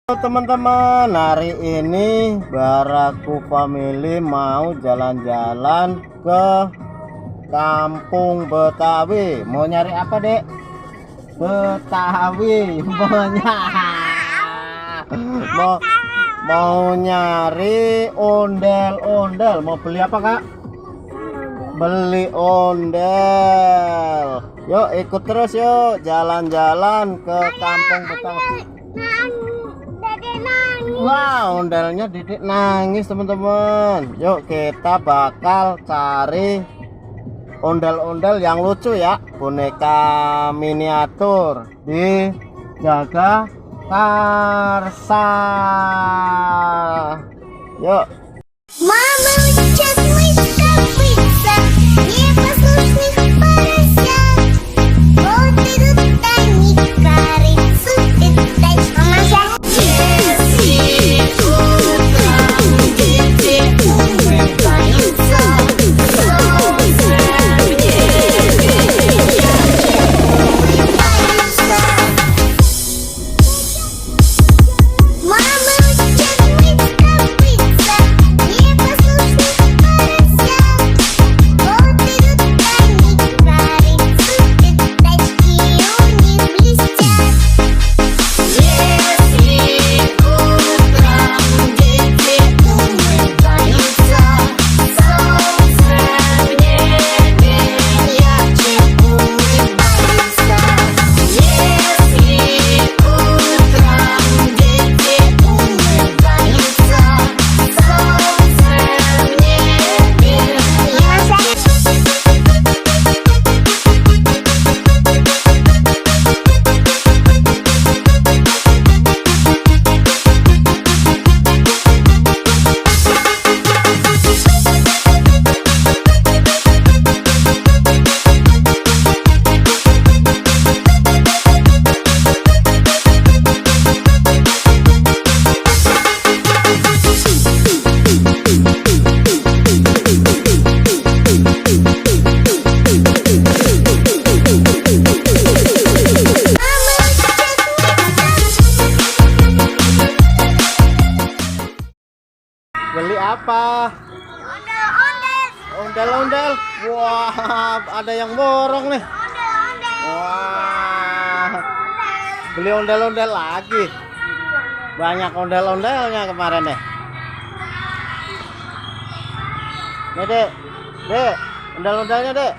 Teman-teman, hari ini Baraku Family mau jalan-jalan ke Kampung Betawi. Mau nyari apa, Dek? Betawi. Mau nyari ondel-ondel. Mau beli apa, Kak? Beli ondel. Yuk ikut terus yuk, jalan-jalan ke Kampung Betawi. Wah, ondelnya Dedek nangis, teman-teman. Yuk kita bakal cari ondel-ondel yang lucu ya, boneka miniatur di Jagakarsa. Yuk. Мама сейчас выставится, непослушных поросят. Вот идут они, кары, супят дальше. Мама, если утром дети умываются, солнце в небе улыбается. Мама сейчас выставится, непослушных поросят. Вот идут они, кары, супят дачки, у них блестят. Если утром дети умываются, солнце в небе ярче улыбается. Если утром дети умываются, солнце в небе Beli apa? Ondel-ondel. Wah, ada yang borong nih. Wah, beli ondel-ondel lagi. Banyak ondel-ondelnya kemarin deh. Nih, Dek. Dek, ondel-ondelnya, Dek.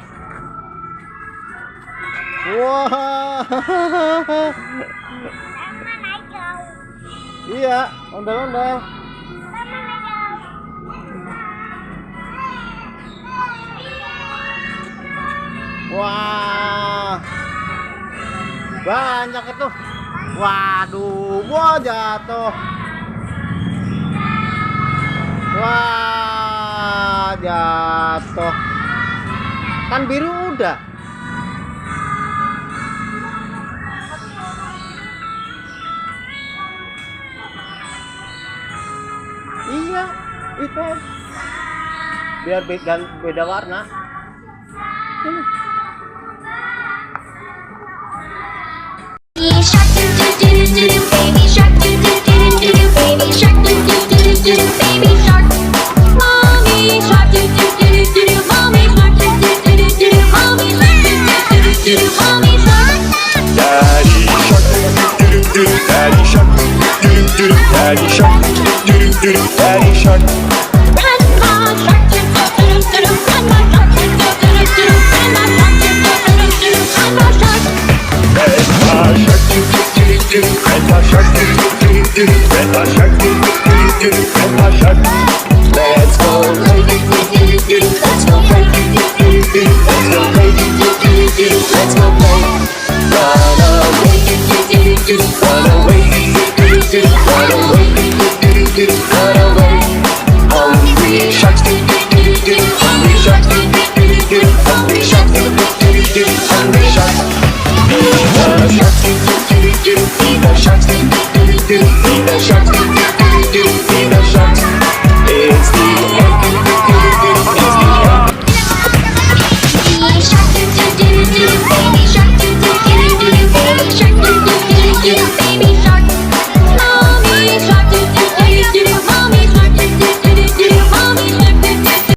Wah. Iya, ondel-ondel. Wah, banyak itu. Waduh, wah jatuh. Wah, jatuh. Kan biru udah. Iya, itu. Biar beda warna. Sini. Baby shark, do do do do do, baby shark, do do do do do, baby shark. Mommy shark, do do do do do, mommy shark, do do do do do, mommy shark, do do do do do, mommy shark. Daddy shark, do do do, daddy shark, do do do, daddy shark, do do do, daddy shark. Grandma shark, do do do do do, grandma shark, do do do do do, grandma shark, do do do do do, grandma shark. Grandpa shark, do do do do, grandpa shark, do do do do, grandpa shark. Let's go play, let's go play, let's go play, let's go play. Run away, run away, run away, run away. Hungry sharks, hungry sharks, hungry sharks, hungry sharks. Be the sharks, be the sharks, be the sharks.